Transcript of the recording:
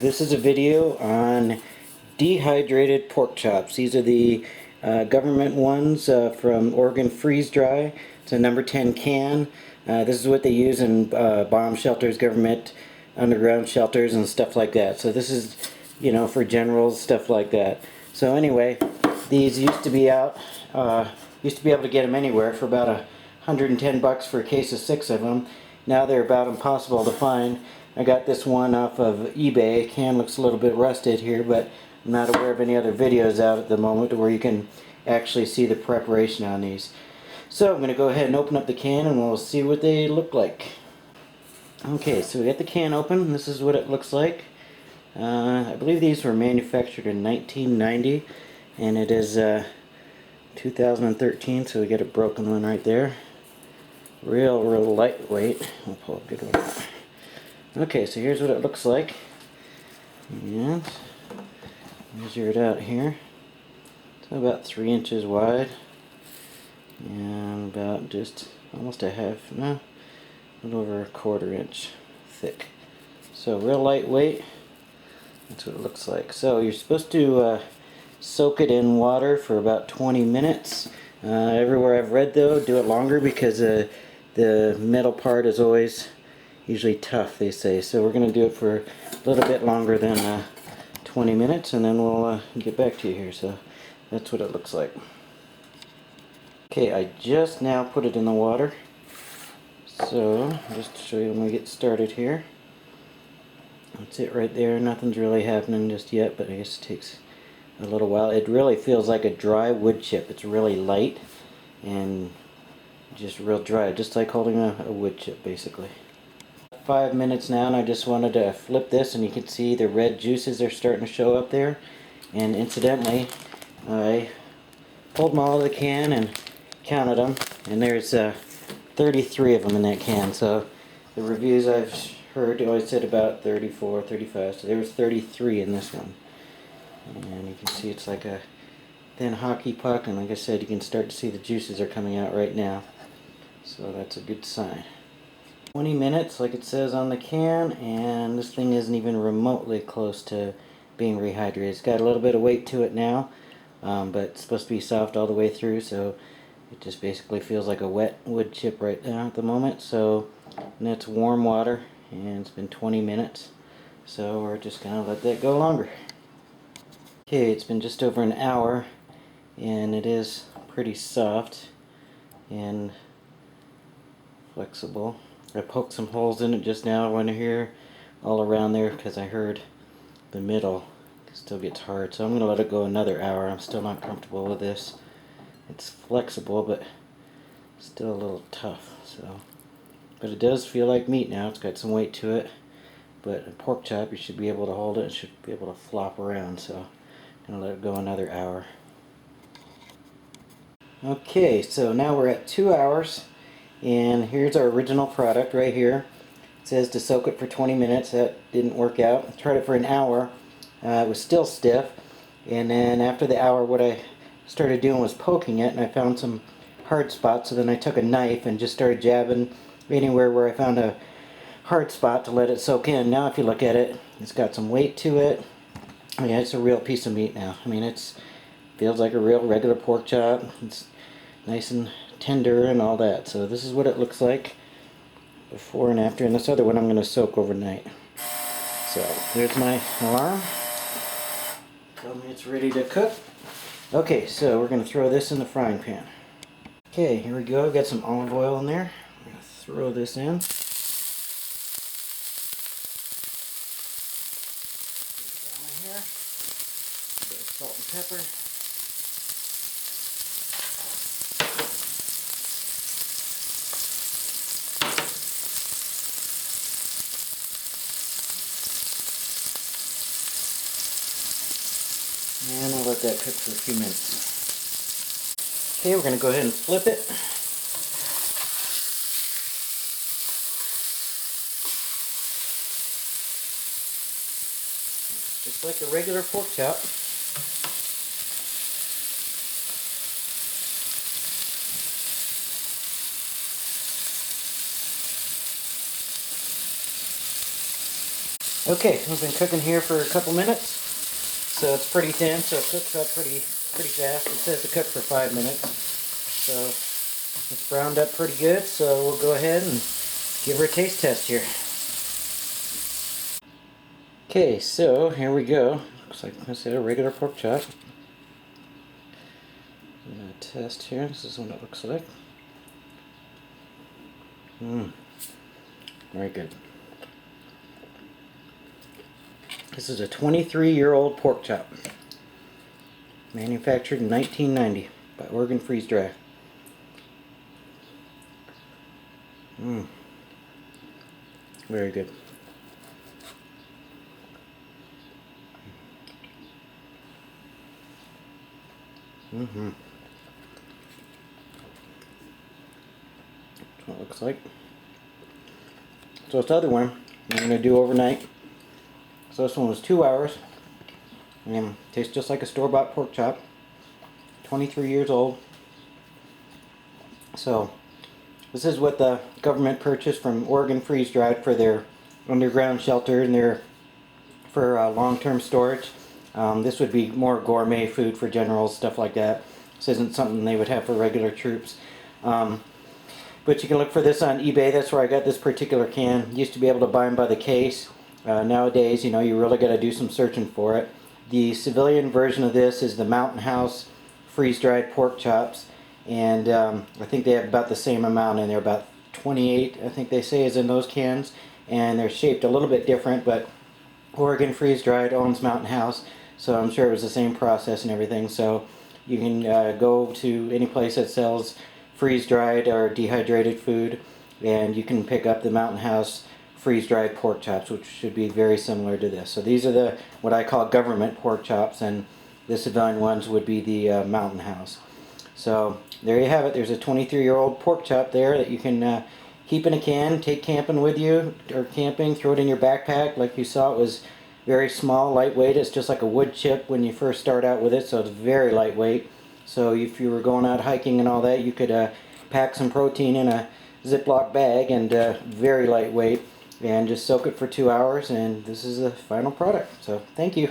This is a video on dehydrated pork chops. These are the government ones from Oregon Freeze Dry. It's a number 10 can. This is what they use in bomb shelters, government underground shelters and stuff like that. So this is, you know, for generals, stuff like that. So anyway, these used to be out, used to be able to get them anywhere for about $110 for a case of 6 of them. Now they're about impossible to find. I got this one off of eBay. Can looks a little bit rusted here, but I'm not aware of any other videos out at the moment where you can actually see the preparation on these. So I'm going to go ahead and open up the can and we'll see what they look like. Okay, so we got the can open. This is what it looks like. I believe these were manufactured in 1990 and it is 2013, so we got a broken one right there. Real lightweight. We'll pull a good one. Okay, so here's what it looks like. And measure it out here. It's about 3 inches wide and about just almost a little over a 1/4 inch thick. So real lightweight. That's what it looks like. So you're supposed to soak it in water for about 20 minutes. Everywhere I've read though, do it longer because the middle part is always usually tough, they say. So we're going to do it for a little bit longer than 20 minutes and then we'll get back to you here. So that's what it looks like. Okay, I just now put it in the water. So just to show you when we get started here. That's it right there. Nothing's really happening just yet, but I guess it takes a little while. It really feels like a dry wood chip. It's really light and just real dry, just like holding a wood chip basically. 5 minutes now, and I just wanted to flip this and you can see the red juices are starting to show up there. And incidentally, I pulled them all out of the can and counted them, and there's 33 of them in that can. So the reviews I've heard always said about 34, 35, so there was 33 in this one. And you can see it's like a thin hockey puck, and like I said, you can start to see the juices are coming out right now. So that's a good sign. 20 minutes like it says on the can, and this thing isn't even remotely close to being rehydrated. It's got a little bit of weight to it now, but it's supposed to be soft all the way through, so it just basically feels like a wet wood chip right now at the moment. So, and it's warm water, and it's been 20 minutes, so we're just gonna let that go longer. Okay, it's been just over an hour, and it is pretty soft and flexible. I poked some holes in it just now. I want to hear all around there because I heard the middle still gets hard. So I'm going to let it go another hour. I'm still not comfortable with this. It's flexible, but still a little tough. So, but it does feel like meat now. It's got some weight to it. But a pork chop, you should be able to hold it. It should be able to flop around. So I'm going to let it go another hour. Okay, so now we're at 2 hours. And here's our original product right here. It says to soak it for 20 minutes. That didn't work out. I tried it for an hour. It was still stiff. And then after the hour, what I started doing was poking it, and I found some hard spots. So then I took a knife and just started jabbing anywhere where I found a hard spot to let it soak in. Now if you look at it, it's got some weight to it. Yeah, it's a real piece of meat now. I mean, it feels like a real regular pork chop. It's nice and tender and all that. So this is what it looks like before and after. And this other one I'm going to soak overnight. So there's my alarm. Tell me it's ready to cook. Okay, so we're going to throw this in the frying pan. Okay, here we go. I've got some olive oil in there. I'm going to throw this in. Down here. A bit of salt and pepper. And I'll let that cook for a few minutes. Okay, we're going to go ahead and flip it. Just like a regular pork chop. Okay, we've been cooking here for a couple minutes, so it's pretty thin, so it cooks up pretty fast. It says to cook for 5 minutes, so it's browned up pretty good. So we'll go ahead and give her a taste test here. Okay, so here we go. Looks like I said a regular pork chop. I'm gonna test here. This is what it looks like. Very good. This is a 23-year-old pork chop, manufactured in 1990 by Oregon Freeze Dry. Very good. That's what it looks like. So this other one I'm going to do overnight. So this one was 2 hours. And tastes just like a store-bought pork chop. 23 years old. So this is what the government purchased from Oregon Freeze Dried for their underground shelter and their for long-term storage. This would be more gourmet food for generals, stuff like that. This isn't something they would have for regular troops. But you can look for this on eBay. That's where I got this particular can. Used to be able to buy them by the case. Nowadays, you know, you really got to do some searching for it. The civilian version of this is the Mountain House freeze-dried pork chops, and I think they have about the same amount in there, about 28, I think they say, is in those cans, and they're shaped a little bit different, but Oregon Freeze-Dried owns Mountain House, so I'm sure it was the same process and everything. So you can go to any place that sells freeze-dried or dehydrated food, and you can pick up the Mountain House freeze-dried pork chops, which should be very similar to this. So these are the what I call government pork chops, and the civilian ones would be the Mountain House. So there you have it. There's a 23-year-old pork chop there that you can keep in a can, take camping with you, or camping, throw it in your backpack. Like you saw, it was very small, lightweight. It's just like a wood chip when you first start out with it, so it's very lightweight. So if you were going out hiking and all that, you could pack some protein in a Ziploc bag, and very lightweight, and just soak it for 2 hours, and this is the final product. So thank you.